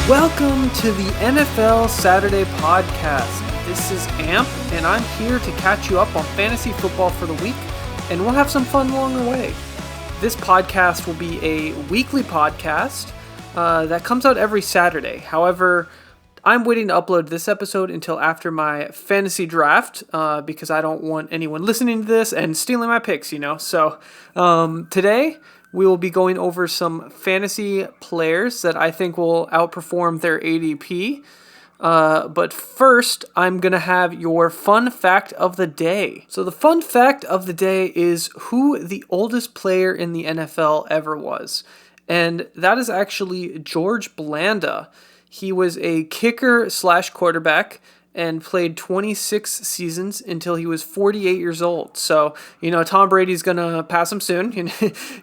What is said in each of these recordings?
Welcome to the NFL Saturday podcast. This is Amp, and I'm here to catch you up on fantasy football for the week, and we'll have some fun along the way. This podcast will be a weekly podcast that comes out every Saturday. However, I'm waiting to upload this episode until after my fantasy draft because I don't want anyone listening to this and stealing my picks, So today, we will be going over some fantasy players that I think will outperform their ADP. But first, I'm going to have your fun fact of the day. So the fun fact of the day is who the oldest player in the NFL ever was. And that is actually George Blanda. He was a kicker / quarterback and played 26 seasons until he was 48 years old. So, Tom Brady's going to pass him soon,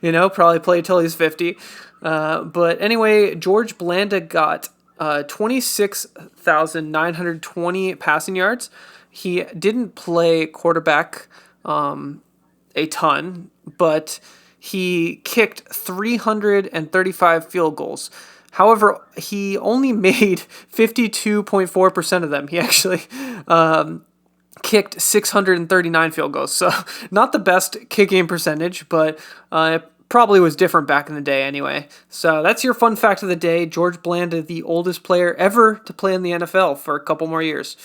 probably play till he's 50. But anyway, George Blanda got 26,920 passing yards. He didn't play quarterback a ton, but he kicked 335 field goals. However, he only made 52.4% of them. He actually kicked 639 field goals. So not the best kicking percentage, but it probably was different back in the day anyway. So that's your fun fact of the day. George Blanda, the oldest player ever to play in the NFL for a couple more years.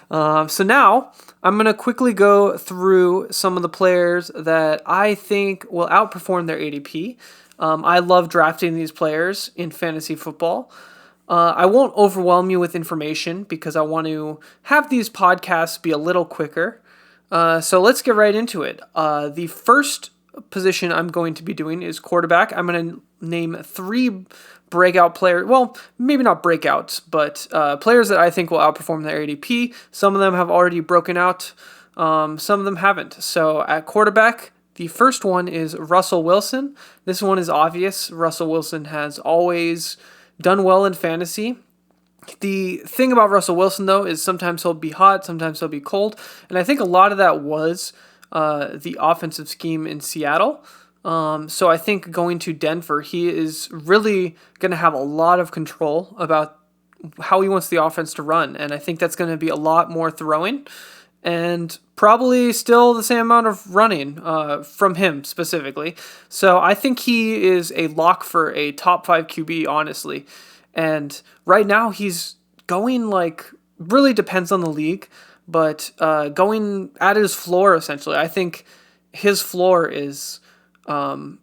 So now I'm going to quickly go through some of the players that I think will outperform their ADP. I love drafting these players in fantasy football. I won't overwhelm you with information because I want to have these podcasts be a little quicker. So let's get right into it. The first position I'm going to be doing is quarterback. I'm going to name 3 breakout players. Well, maybe not breakouts, but players that I think will outperform their ADP. Some of them have already broken out. Some of them haven't. So at quarterback, the first one is Russell Wilson. This one is obvious. Russell Wilson has always done well in fantasy. The thing about Russell Wilson, though, is sometimes he'll be hot, sometimes he'll be cold. And I think a lot of that was the offensive scheme in Seattle. So I think going to Denver, he is really going to have a lot of control about how he wants the offense to run. And I think that's going to be a lot more throwing and probably still the same amount of running from him specifically. So I think he is a lock for a top 5 QB, honestly. And right now he's going really depends on the league, but going at his floor essentially. I think his floor is 8?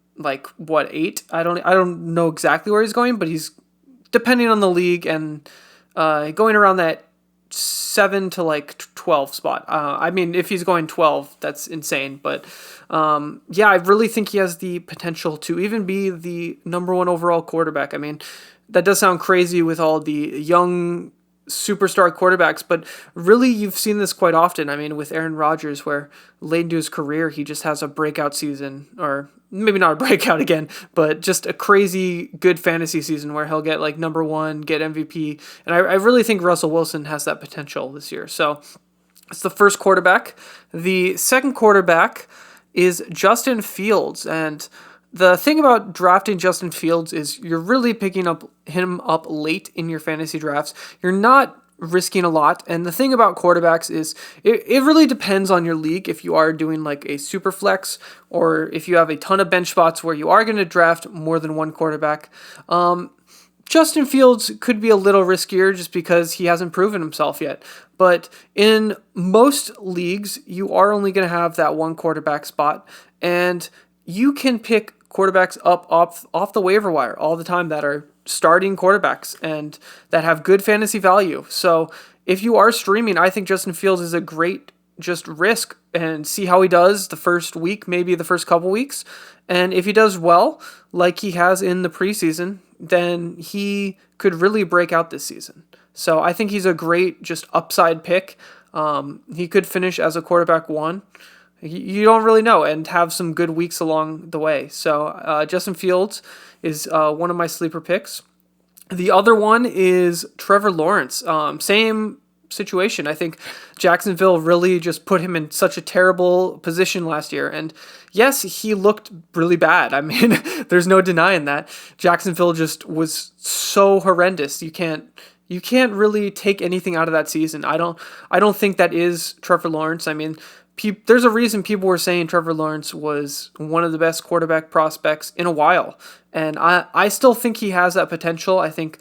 I don't know exactly where he's going, but he's depending on the league and going around that 7 to 12 spot. If he's going 12, that's insane. But I really think he has the potential to even be the number 1 overall quarterback. That does sound crazy with all the young superstar quarterbacks, but really you've seen this quite often. With Aaron Rodgers, where late into his career, he just has a breakout season, or maybe not a breakout again, but just a crazy good fantasy season where he'll get number 1, get MVP. And I really think Russell Wilson has that potential this year. So it's the first quarterback. The second quarterback is Justin Fields. And the thing about drafting Justin Fields is you're really picking him up late in your fantasy drafts. You're not risking a lot. And the thing about quarterbacks is it really depends on your league. If you are doing a super flex, or if you have a ton of bench spots where you are going to draft more than one quarterback, Justin Fields could be a little riskier just because he hasn't proven himself yet. But in most leagues, you are only going to have that one quarterback spot, and you can pick quarterbacks up off the waiver wire all the time that are starting quarterbacks and that have good fantasy value. So if you are streaming, I think Justin Fields is a great just risk and see how he does the first week, maybe the first couple weeks. And if he does well, like he has in the preseason, then he could really break out this season. So I think he's a great just upside pick. He could finish as a quarterback 1. You don't really know, and have some good weeks along the way. So Justin Fields is one of my sleeper picks. The other one is Trevor Lawrence. Same situation. I think Jacksonville really just put him in such a terrible position last year. And yes, he looked really bad. I mean, there's no denying that. Jacksonville just was so horrendous. You can't really take anything out of that season. I don't think that is Trevor Lawrence. I mean, there's a reason people were saying Trevor Lawrence was one of the best quarterback prospects in a while. And I still think he has that potential. I think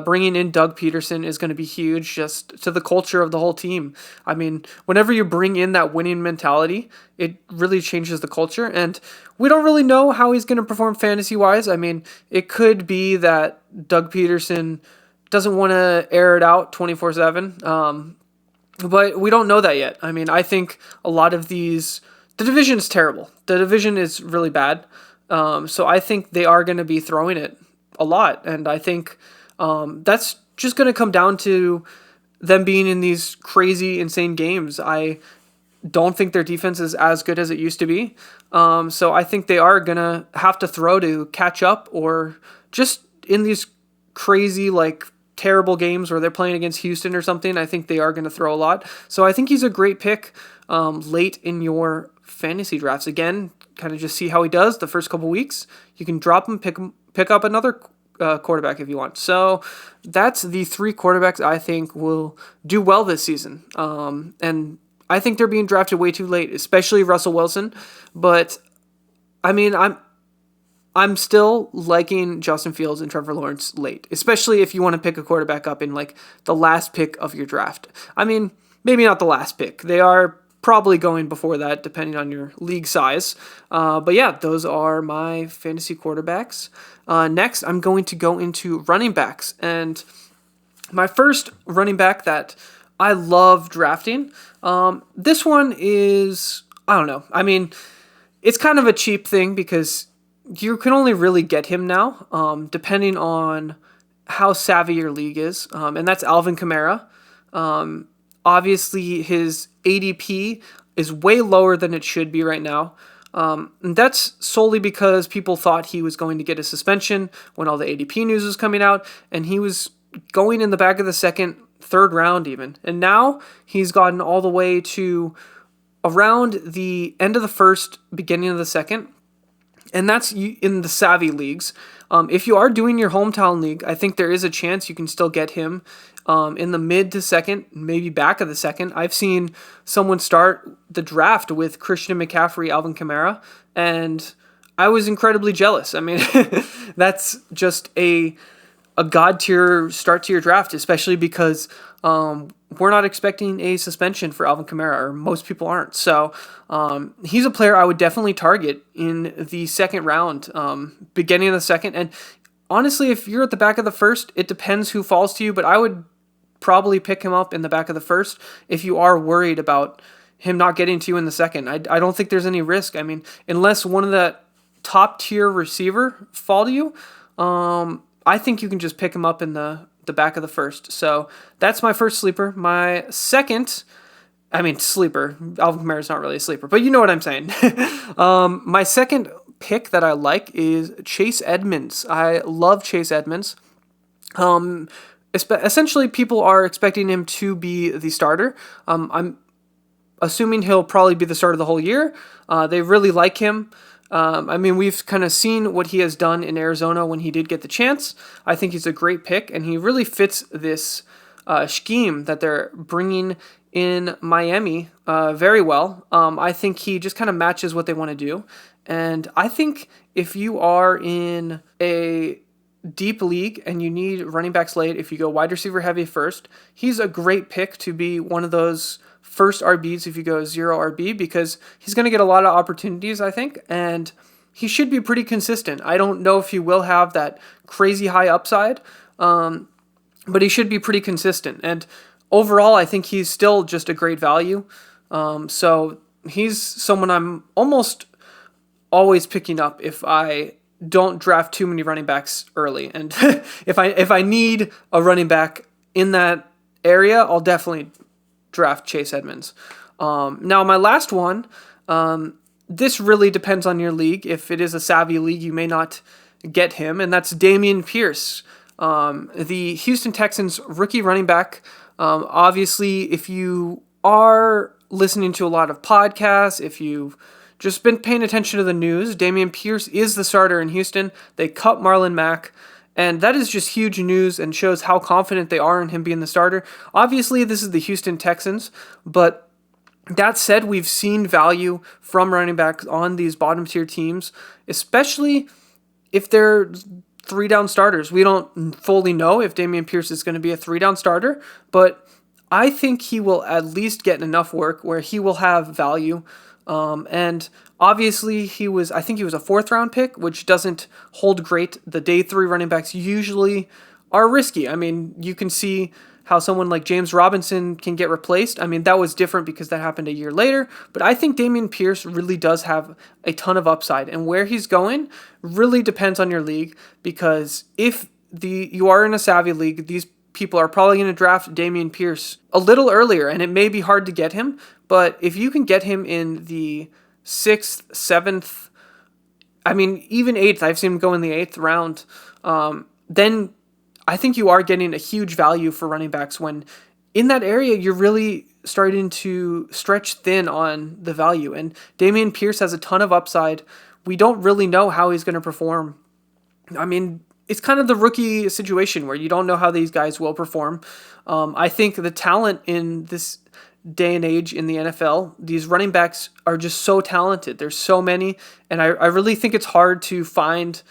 bringing in Doug Peterson is going to be huge just to the culture of the whole team. I mean, whenever you bring in that winning mentality, it really changes the culture. And we don't really know how he's going to perform fantasy-wise. I mean, it could be that Doug Peterson doesn't want to air it out 24/7. But we don't know that yet. I mean, I think a lot of the division is terrible. The division is really bad. So I think they are going to be throwing it a lot. And I think that's just going to come down to them being in these crazy, insane games. I don't think their defense is as good as it used to be. So I think they are going to have to throw to catch up, or just in these crazy, like, terrible games where they're playing against Houston or something, I think they are going to throw a lot. So I think he's a great pick late in your fantasy drafts. Again, kind of just see how he does the first couple weeks. You can drop him, pick up another quarterback if you want. So that's the 3 quarterbacks I think will do well this season. And I think they're being drafted way too late, especially Russell Wilson. But I mean, I'm still liking Justin Fields and Trevor Lawrence late, especially if you want to pick a quarterback up in like the last pick of your draft. I mean, maybe not the last pick. They are probably going before that, depending on your league size. But yeah, those are my fantasy quarterbacks. Next, I'm going to go into running backs. And my first running back that I love drafting, this one is, I don't know. I mean, it's kind of a cheap thing because you can only really get him now, depending on how savvy your league is, and that's Alvin Kamara. Obviously, his ADP is way lower than it should be right now. And that's solely because people thought he was going to get a suspension when all the ADP news was coming out, and he was going in the back of the second, third round even. And now he's gotten all the way to around the end of the first, beginning of the second. And that's in the savvy leagues. If you are doing your hometown league, I think there is a chance you can still get him in the mid to second, maybe back of the second. I've seen someone start the draft with Christian McCaffrey, Alvin Kamara, and I was incredibly jealous. I mean, that's just a god tier start to your draft, especially because we're not expecting a suspension for Alvin Kamara, or most people aren't. So he's a player I would definitely target in the second round, beginning of the second. And honestly, if you're at the back of the first, it depends who falls to you, but I would probably pick him up in the back of the first if you are worried about him not getting to you in the second. I don't think there's any risk. I mean, unless one of the top tier receiver fall to you, I think you can just pick him up in the back of the first. So that's my first sleeper. My second, sleeper, Alvin Kamara's not really a sleeper, but you know what I'm saying. My second pick that I like is Chase Edmonds. I love Chase Edmonds. Essentially, people are expecting him to be the starter. I'm assuming he'll probably be the starter the whole year. They really like him. We've kind of seen what he has done in Arizona when he did get the chance. I think he's a great pick, and he really fits this scheme that they're bringing in Miami very well. I think he just kind of matches what they want to do. And I think if you are in a deep league and you need running backs late, if you go wide receiver heavy first, he's a great pick to be one of those first RBs if you go 0 RB, because he's going to get a lot of opportunities, I think, and he should be pretty consistent. I don't know if he will have that crazy high upside, but he should be pretty consistent. And overall, I think he's still just a great value. So he's someone I'm almost always picking up if I don't draft too many running backs early. And if I need a running back in that area, I'll definitely draft Chase Edmonds. Now, my last one, this really depends on your league. If it is a savvy league, you may not get him, and that's Dameon Pierce, the Houston Texans rookie running back. Obviously, if you are listening to a lot of podcasts, if you've just been paying attention to the news, Dameon Pierce is the starter in Houston. They cut Marlon Mack. And that is just huge news and shows how confident they are in him being the starter. Obviously, this is the Houston Texans, but that said, we've seen value from running backs on these bottom tier teams, especially if they're 3-down starters. We don't fully know if Dameon Pierce is going to be a 3-down starter, but I think he will at least get enough work where he will have value. And obviously, I think he was a 4th-round pick, which doesn't hold great. The day 3 running backs usually are risky. I mean, you can see how someone like James Robinson can get replaced. I mean, that was different because that happened a year later, but I think Dameon Pierce really does have a ton of upside, and where he's going really depends on your league, because if you are in a savvy league, these people are probably going to draft Dameon Pierce a little earlier, and it may be hard to get him, but if you can get him in the 6th, 7th, I mean, even 8th, I've seen him go in the 8th round, then I think you are getting a huge value for running backs when in that area you're really starting to stretch thin on the value. And Dameon Pierce has a ton of upside. We don't really know how he's going to perform. I mean, it's kind of the rookie situation where you don't know how these guys will perform. I think the talent in this day and age in the NFL, these running backs are just so talented. There's so many, and I really think it's hard to find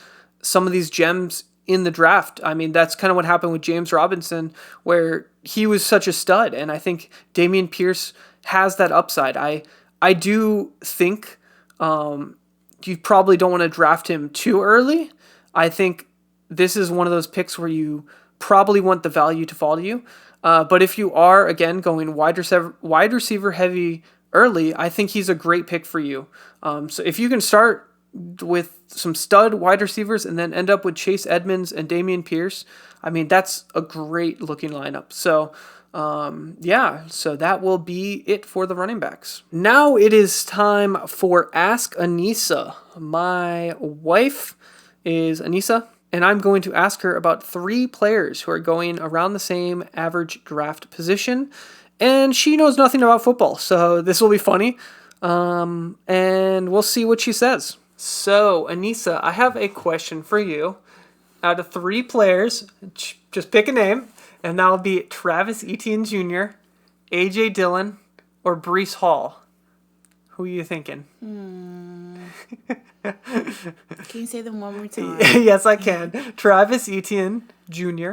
some of these gems in the draft. I mean, that's kind of what happened with James Robinson, where he was such a stud, and I think Dameon Pierce has that upside. I do think you probably don't want to draft him too early. I think this is one of those picks where you probably want the value to fall to you. But if you are, again, going wide receiver heavy early, I think he's a great pick for you. So if you can start with some stud wide receivers and then end up with Chase Edmonds and Dameon Pierce, I mean, that's a great looking lineup. So, so that will be it for the running backs. Now it is time for Ask Anissa. My wife is Anissa, and I'm going to ask her about 3 players who are going around the same average draft position, and she knows nothing about football, so this will be funny, and we'll see what she says. So, Anissa, I have a question for you. Out of 3 players, just pick a name, and that'll be Travis Etienne Jr., A.J. Dillon, or Breece Hall. Who are you thinking? Can you say them one more time? Yes, I can. Travis Etienne Jr.,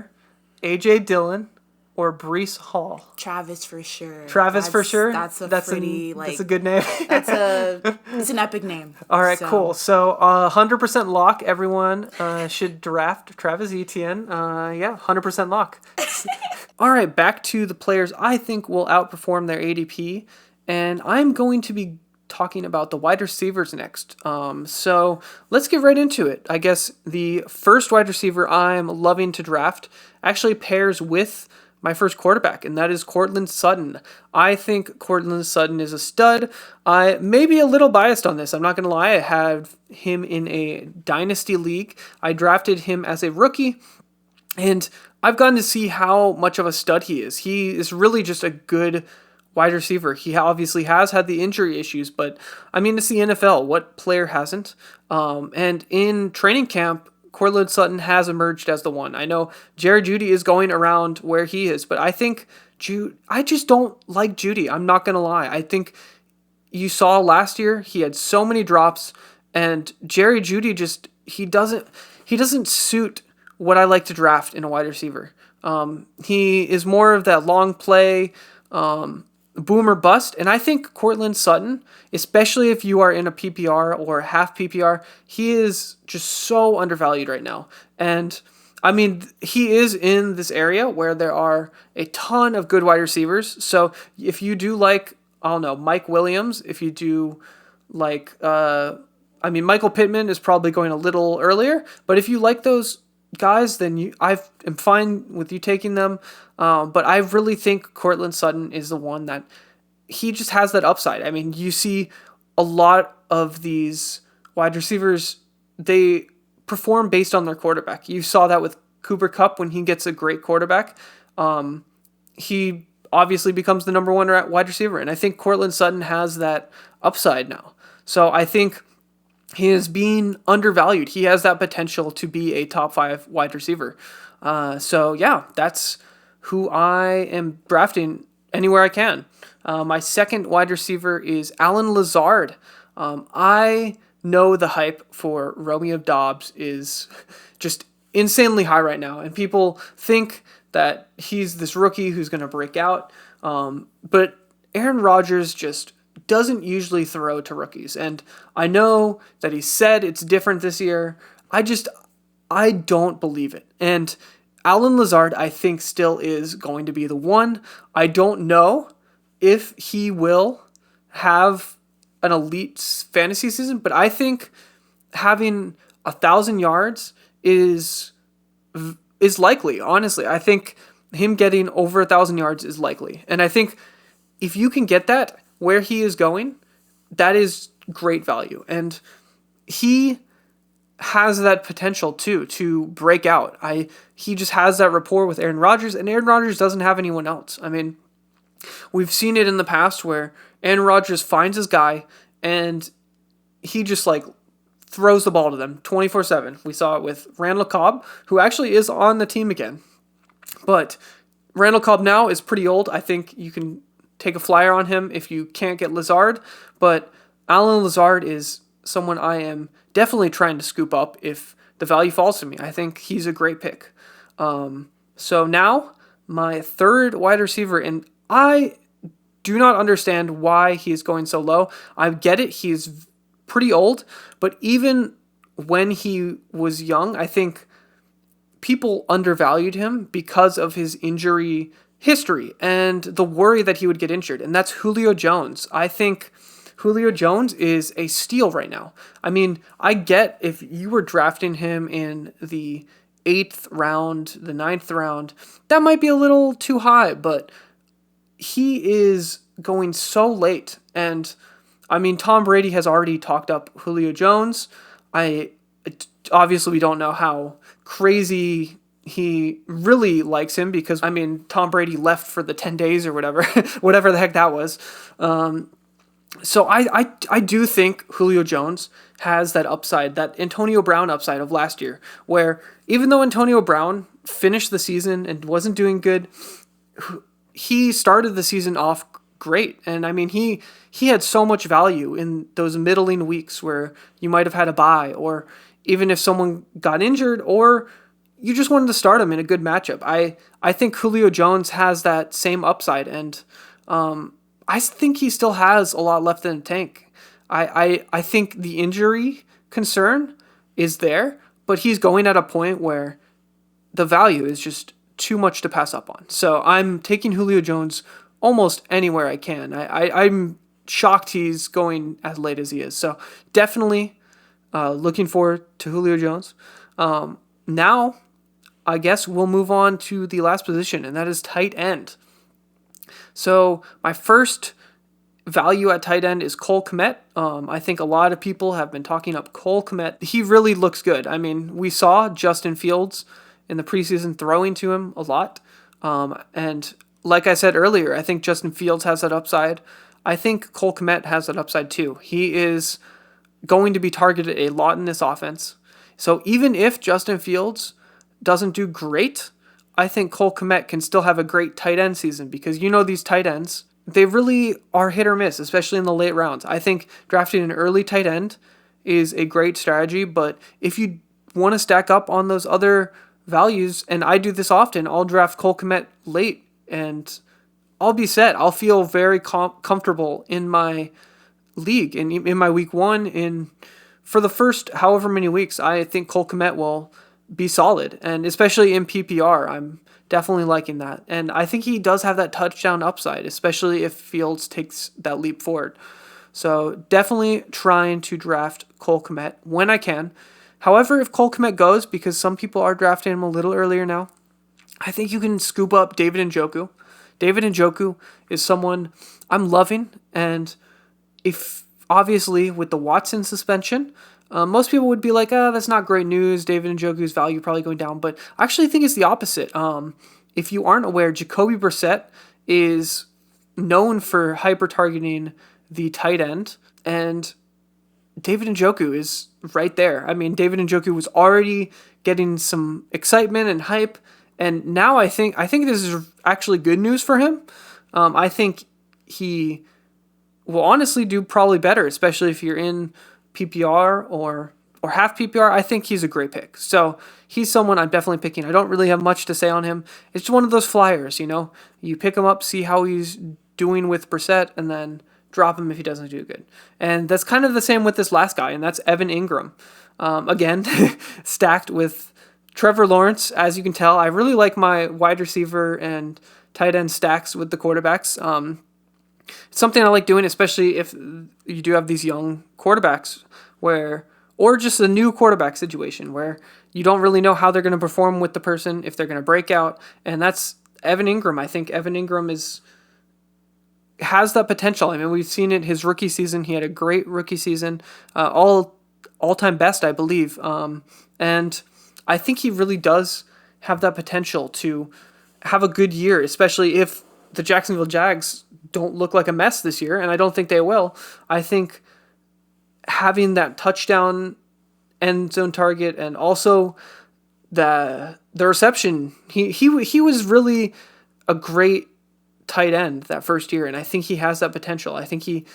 A.J. Dillon, or Breece Hall. Travis for sure. For sure? That's a good name. It's an epic name. All right, cool. So 100% lock. Everyone should draft Travis Etienne. 100% lock. All right, back to the players I think will outperform their ADP, and I'm going to be talking about the wide receivers next. So let's get right into it. I guess the first wide receiver I'm loving to draft actually pairs with my first quarterback, and that is Courtland Sutton. I think Courtland Sutton is a stud. I may be a little biased on this. I'm not going to lie. I have him in a dynasty league. I drafted him as a rookie, and I've gotten to see how much of a stud he is. He is really just a good wide receiver. He obviously has had the injury issues, but I mean, it's the NFL. What player hasn't? And in training camp, Courtland Sutton has emerged as the one. I know Jerry Jeudy is going around where he is, but I think I just don't like Jeudy. I'm not going to lie. I think you saw last year he had so many drops, and Jerry Jeudy he doesn't suit what I like to draft in a wide receiver. He is more of that long play, boom or bust. And I think Courtland Sutton, especially if you are in a PPR or half PPR, he is just so undervalued right now. And I mean, he is in this area where there are a ton of good wide receivers. So if you do like, I don't know, Mike Williams, if you do like, Michael Pittman is probably going a little earlier, but if you like those guys, then I am fine with you taking them. But I really think Courtland Sutton is the one that he just has that upside. I mean, you see a lot of these wide receivers, they perform based on their quarterback. You saw that with Cooper Kupp when he gets a great quarterback. he obviously becomes the number one wide receiver. And I think Cortland Sutton has that upside now. So I think he is being undervalued. He has that potential to be a top 5 wide receiver. So yeah, that's who I am drafting anywhere I can. My second wide receiver is Alan Lazard. I know the hype for Romeo Dobbs is just insanely high right now, and people think that he's this rookie who's going to break out. But Aaron Rodgers just doesn't usually throw to rookies, and I know that he said it's different this year. I don't believe it, and Alan Lazard, I think, still is going to be the one. I don't know if he will have an elite fantasy season, but I think having 1,000 yards is likely. Honestly, I think him getting over 1,000 yards is likely, and I think if you can get that where he is going, that is great value, and he has that potential too to break out. He just has that rapport with Aaron Rodgers, and Aaron Rodgers doesn't have anyone else. I mean, we've seen it in the past where Aaron Rodgers finds his guy and he just like throws the ball to them 24/7. We saw it with Randall Cobb, who actually is on the team again. But Randall Cobb now is pretty old. I think you can take a flyer on him if you can't get Lazard. But Alan Lazard is someone I am definitely trying to scoop up if the value falls to me. I think he's a great pick. So now my third wide receiver, and I do not understand why he is going so low. I get it. He's pretty old, but even when he was young, I think people undervalued him because of his injury history and the worry that he would get injured. And that's Julio Jones. I think Julio Jones is a steal right now. I mean, I get if you were drafting him in the 8th round, the 9th round, that might be a little too high, but he is going so late. And I mean, Tom Brady has already talked up Julio Jones. Obviously we don't know how crazy he really likes him because, I mean, Tom Brady left for the 10 days or whatever, whatever the heck that was. So I do think Julio Jones has that upside, that Antonio Brown upside of last year, where even though Antonio Brown finished the season and wasn't doing good, he started the season off great. And I mean, he had so much value in those middling weeks where you might have had a bye, or even if someone got injured, or you just wanted to start him in a good matchup. I think Julio Jones has that same upside, and I think he still has a lot left in the tank. I think the injury concern is there, but he's going at a point where the value is just too much to pass up on. So I'm taking Julio Jones almost anywhere I can. I'm shocked he's going as late as he is. So definitely looking forward to Julio Jones. Now, I guess we'll move on to the last position, and that is tight end. So my first value at tight end is Cole Kmet. I think a lot of people have been talking up Cole Kmet. He really looks good. I mean, we saw Justin Fields in the preseason throwing to him a lot. And like I said earlier, I think Justin Fields has that upside. I think Cole Kmet has that upside too. He is going to be targeted a lot in this offense. So even if Justin Fields doesn't do great, I think Cole Kmet can still have a great tight end season because these tight ends, they really are hit or miss, especially in the late rounds. I think drafting an early tight end is a great strategy, but if you want to stack up on those other values, and I do this often, I'll draft Cole Kmet late and I'll be set. I'll feel very comfortable in my league and in my week one. For the first however many weeks, I think Cole Kmet will be solid, and especially in PPR, I'm definitely liking that. And I think he does have that touchdown upside, especially if Fields takes that leap forward. So definitely trying to draft Cole Kmet when I can. However, if Cole Kmet goes, because some people are drafting him a little earlier now, I think you can scoop up David Njoku. David Njoku is someone I'm loving, and if obviously with the Watson suspension, most people would be like, that's not great news. David Njoku's value probably going down, but I actually think it's the opposite. if you aren't aware, Jacoby Brissett is known for hyper targeting the tight end, and David Njoku is right there. I mean, David Njoku was already getting some excitement and hype, and now I think this is actually good news for him. I think he will honestly do probably better, especially if you're in PPR or half PPR. I think he's a great pick. So he's someone I'm definitely picking. I don't really have much to say on him. It's just one of those flyers, you know. You pick him up, see how he's doing with Brissett, and then drop him if he doesn't do good. And that's kind of the same with this last guy, and that's Evan Ingram. Again, stacked with Trevor Lawrence. As you can tell, I really like my wide receiver and tight end stacks with the quarterbacks. It's something I like doing, especially if you do have these young quarterbacks or just a new quarterback situation where you don't really know how they're going to perform with the person, if they're going to break out. And that's Evan Ingram. I think Evan Ingram has that potential. I mean, we've seen it his rookie season. He had a great rookie season, all-time best, I believe. And I think he really does have that potential to have a good year, especially if the Jacksonville Jags don't look like a mess this year, and I don't think they will. I think having that touchdown end zone target and also the reception, he was really a great tight end that first year, and I think he has that potential. I think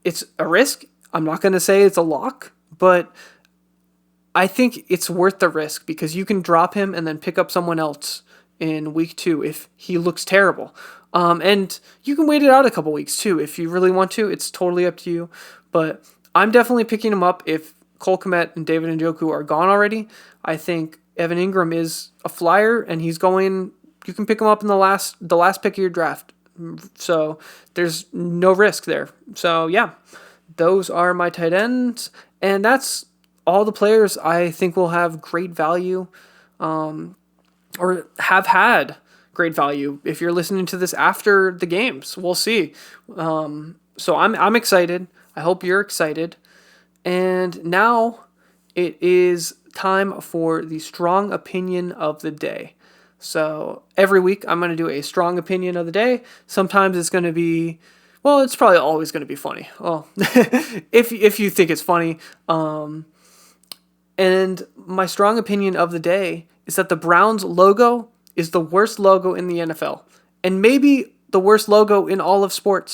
it's a risk. I'm not going to say it's a lock, but I think it's worth the risk because you can drop him and then pick up someone else in week 2 if he looks terrible. And you can wait it out a couple weeks too if you really want to. It's totally up to you. But I'm definitely picking him up if Cole Kmet and David Njoku are gone already. I think Evan Ingram is a flyer, and he's going. You can pick him up in the last pick of your draft. So there's no risk there. So yeah, those are my tight ends, and that's all the players I think will have great value, or have had great value. If you're listening to this after the games, we'll see. So I'm excited. I hope you're excited. And now it is time for the strong opinion of the day. So every week I'm going to do a strong opinion of the day. Sometimes it's going to be, well, it's probably always going to be funny. Well, if you think it's funny. And my strong opinion of the day is that the Browns logo is the worst logo in the NFL, and maybe the worst logo in all of sports.